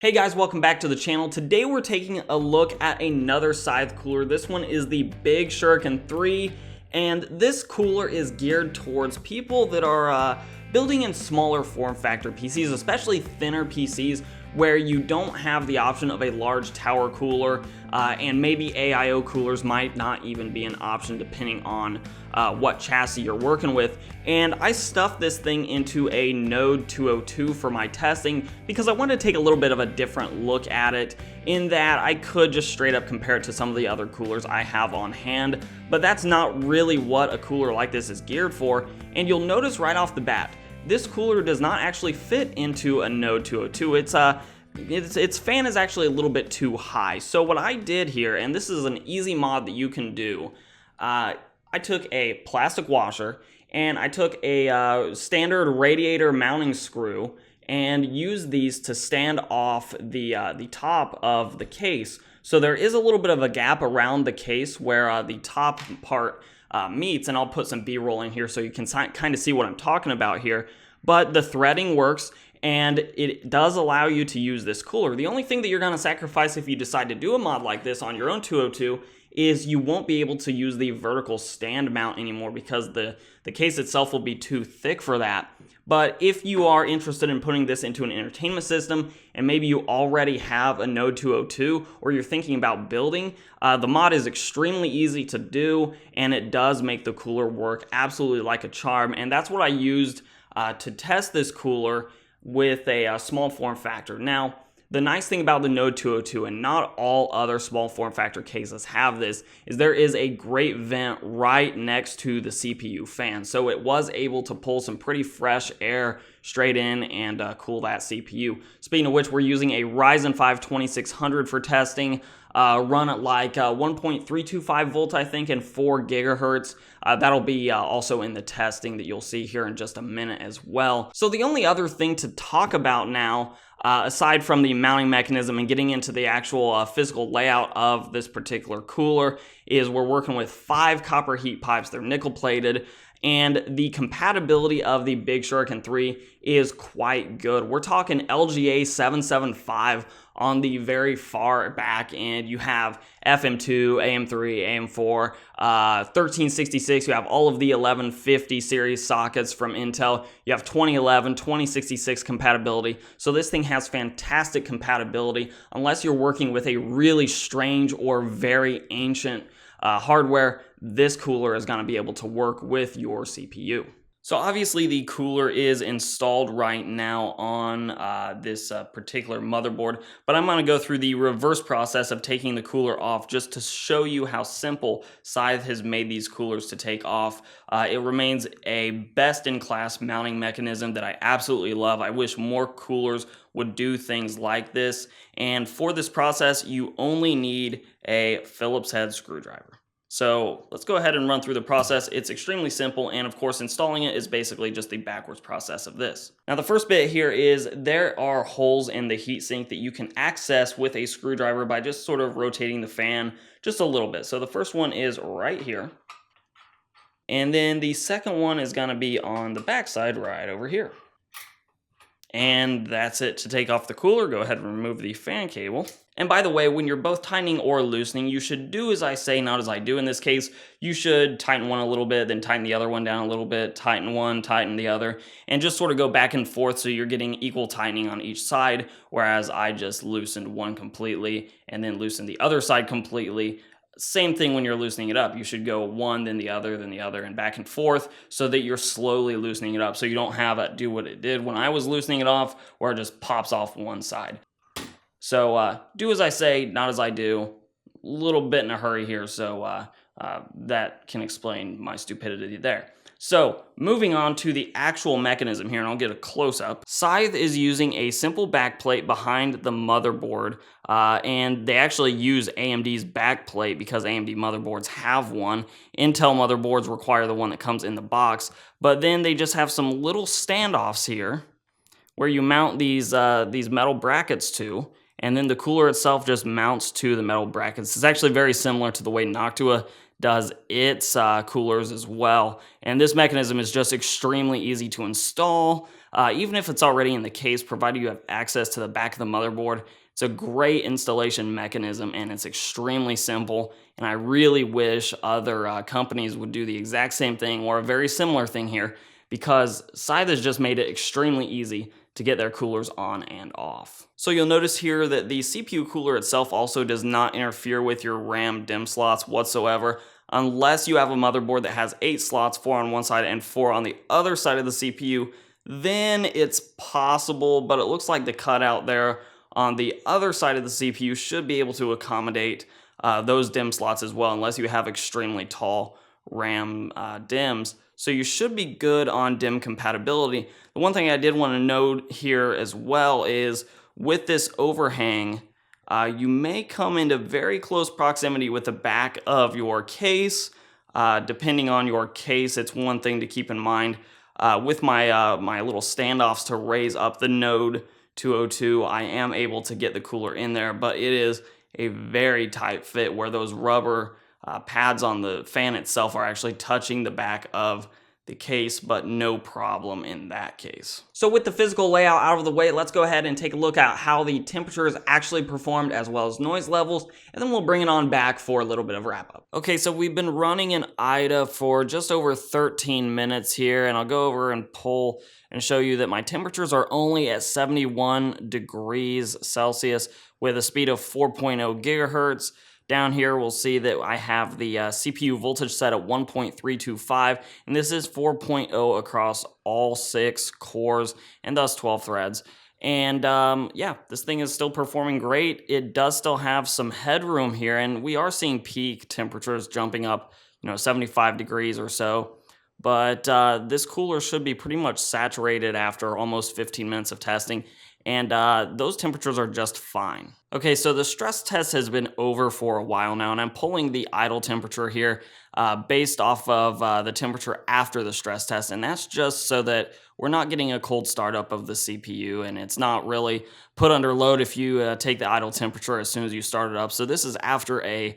Hey guys, welcome back to the channel. Today we're taking a look at another Scythe cooler. This one is the Big Shuriken 3, and this cooler is geared towards people that are building in smaller form factor PCs, especially thinner PCs where you don't have the option of a large tower cooler, and maybe AIO coolers might not even be an option depending on what chassis you're working with. And I stuffed this thing into a Node 202 for my testing because I wanted to take a little bit of a different look at it, in that I could just straight up compare it to some of the other coolers I have on hand, but that's not really what a cooler like this is geared for. And you'll notice right off the bat, this cooler does not actually fit into a Node 202. Its fan is actually a little bit too high. So what I did here, and this is an easy mod that you can do, I took a plastic washer and I took a standard radiator mounting screw and used these to stand off the top of the case. So there is a little bit of a gap around the case where the top part meets, and I'll put some B-roll in here so you can kind of see what I'm talking about here. But the threading works, and it does allow you to use this cooler. The only thing that you're going to sacrifice if you decide to do a mod like this on your own 202 is you won't be able to use the vertical stand mount anymore because the case itself will be too thick for that. But if you are interested in putting this into an entertainment system, and maybe you already have a Node 202 or you're thinking about building, the mod is extremely easy to do, and it does make the cooler work absolutely like a charm. And that's what I used to test this cooler with a small form factor. Now, the nice thing about the Node 202, and not all other small form factor cases have this, is there is a great vent right next to the CPU fan. So it was able to pull some pretty fresh air straight in and cool that CPU. Speaking of which, we're using a Ryzen 5 2600 for testing, run at like 1.325 volt, I think, and 4 gigahertz. That'll be also in the testing that you'll see here in just a minute as well. So the only other thing to talk about now, aside from the mounting mechanism and getting into the actual physical layout of this particular cooler, is we're working with 5 copper heat pipes. They're nickel plated, and the compatibility of the Big Shuriken 3 is quite good. We're talking LGA 775 on the very far back end. You have FM2, AM3, AM4, 1366. You have all of the 1150 series sockets from Intel. You have 2011, 2066 compatibility. So this thing has fantastic compatibility unless you're working with a really strange or very ancient hardware. This cooler is going to be able to work with your CPU. So obviously the cooler is installed right now on this particular motherboard, but I'm going to go through the reverse process of taking the cooler off just to show you how simple Scythe has made these coolers to take off. It remains a best-in-class mounting mechanism that I absolutely love. I wish more coolers would do things like this, and for this process you only need a Phillips head screwdriver. So let's go ahead and run through the process. It's extremely simple, and of course installing it is basically just the backwards process of this. Now the first bit here is there are holes in the heatsink that you can access with a screwdriver by just sort of rotating the fan just a little bit. So the first one is right here, and then the second one is going to be on the back side right over here. And that's it to take off the cooler. Go ahead and remove the fan cable. And by the way, when you're both tightening or loosening, you should do as I say, not as I do. In this case, you should tighten one a little bit, then tighten the other one down a little bit, tighten one, tighten the other, and just sort of go back and forth so you're getting equal tightening on each side, whereas I just loosened one completely and then loosened the other side completely. Same thing when you're loosening it up. You should go one, then the other, and back and forth so that you're slowly loosening it up so you don't have it do what it did when I was loosening it off, where it just pops off one side. So do as I say, not as I do. A little bit in a hurry here, so that can explain my stupidity there. So moving on to the actual mechanism here, and I'll get a close-up. Scythe is using a simple backplate behind the motherboard, and they actually use AMD's backplate because AMD motherboards have one. Intel motherboards require the one that comes in the box, but then they just have some little standoffs here where you mount these metal brackets to, and then the cooler itself just mounts to the metal brackets. It's actually very similar to the way Noctua does its coolers as well. And this mechanism is just extremely easy to install. even if it's already in the case, provided you have access to the back of the motherboard. It's a great installation mechanism, and it's extremely simple, and I really wish other companies would do the exact same thing or a very similar thing here, because Scythe has just made it extremely easy to get their coolers on and off. So you'll notice here that the CPU cooler itself also does not interfere with your RAM DIMM slots whatsoever, unless you have a motherboard that has 8 slots, 4 on one side and 4 on the other side of the CPU, then it's possible, but it looks like the cutout there on the other side of the CPU should be able to accommodate those DIMM slots as well, unless you have extremely tall RAM DIMMs. So you should be good on DIMM compatibility. The one thing I did want to note here as well is with this overhang, you may come into very close proximity with the back of your case. Depending on your case, it's one thing to keep in mind. With my my little standoffs to raise up the node 202, I am able to get the cooler in there, but it is a very tight fit where those rubber pads on the fan itself are actually touching the back of the case, but no problem in that case. So with the physical layout out of the way, let's go ahead and take a look at how the temperatures actually performed as well as noise levels, and then we'll bring it on back for a little bit of wrap up. Okay, so we've been running in IDA for just over 13 minutes here, and I'll go over and pull and show you that my temperatures are only at 71 degrees Celsius with a speed of 4.0 gigahertz. Down here, we'll see that I have the CPU voltage set at 1.325, and this is 4.0 across all 6 cores and thus 12 threads. And yeah, this thing is still performing great. It does still have some headroom here, and we are seeing peak temperatures jumping up, 75 degrees or so. But this cooler should be pretty much saturated after almost 15 minutes of testing, and those temperatures are just fine. Okay, so the stress test has been over for a while now, and I'm pulling the idle temperature here based off of the temperature after the stress test, and that's just so that we're not getting a cold startup of the CPU, and it's not really put under load if you take the idle temperature as soon as you start it up. So this is after a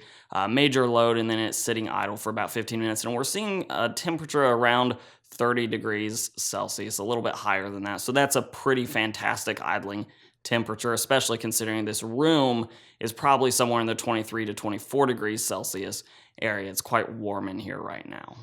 major load, and then it's sitting idle for about 15 minutes, and we're seeing a temperature around 30 degrees Celsius, a little bit higher than that. So that's a pretty fantastic idling temperature, especially considering this room is probably somewhere in the 23 to 24 degrees Celsius area. It's quite warm in here right now.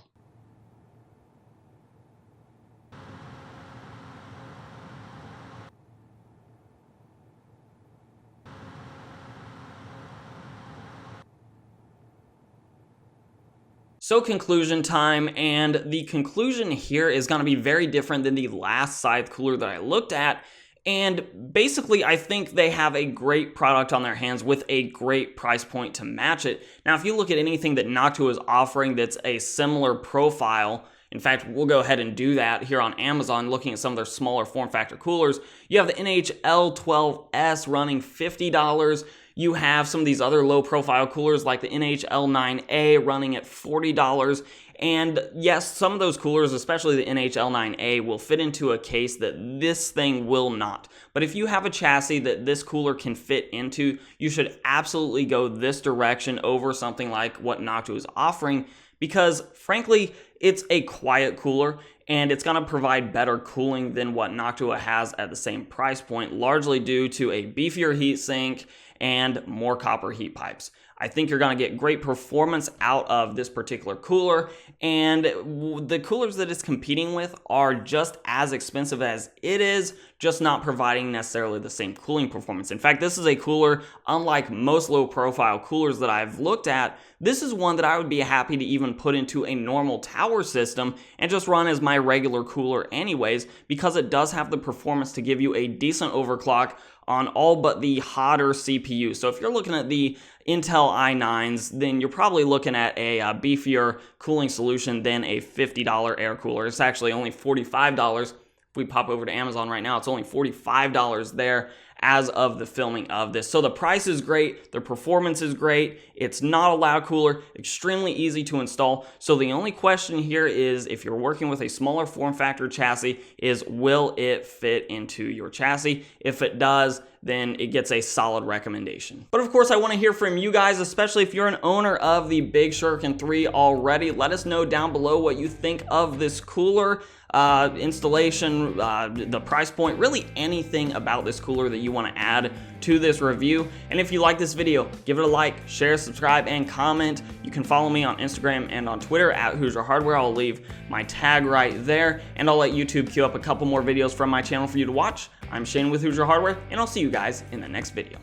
So conclusion time, and the conclusion here is going to be very different than the last Scythe cooler that I looked at. And basically, I think they have a great product on their hands with a great price point to match it. Now, if you look at anything that Noctua is offering that's a similar profile, in fact, we'll go ahead and do that here on Amazon, looking at some of their smaller form factor coolers. You have the NHL12S running $50. You have some of these other low profile coolers like the NHL9A running at $40. And yes, some of those coolers, especially the NHL9A, will fit into a case that this thing will not. But if you have a chassis that this cooler can fit into, you should absolutely go this direction over something like what Noctua is offering, because frankly, it's a quiet cooler and it's going to provide better cooling than what Noctua has at the same price point, largely due to a beefier heatsink and more copper heat pipes. I think you're going to get great performance out of this particular cooler, and the coolers that it's competing with are just as expensive as it is, just not providing necessarily the same cooling performance. In fact, this is a cooler, unlike most low profile coolers that I've looked at, this is one that I would be happy to even put into a normal tower system and just run as my regular cooler anyways, because it does have the performance to give you a decent overclock on all but the hotter CPU. So if you're looking at the Intel i9s, then you're probably looking at a beefier cooling solution than a $50 air cooler. It's actually only $45. If we pop over to Amazon right now, it's only $45 there as of the filming of this. So the price is great, the performance is great, it's not a loud cooler, extremely easy to install. So the only question here is, if you're working with a smaller form factor chassis, is will it fit into your chassis? If it does, then it gets a solid recommendation. But of course, I want to hear from you guys, especially if you're an owner of the Big Shuriken 3 already. Let us know down below what you think of this cooler, installation, the price point, really anything about this cooler that you want to add to this review. And if you like this video, give it a like, share, subscribe, and comment. You can follow me on Instagram and on Twitter at Hoosier Hardware. I'll leave my tag right there, and I'll let YouTube queue up a couple more videos from my channel for you to watch. I'm Shane with Hoosier Hardware, and I'll see you guys in the next video.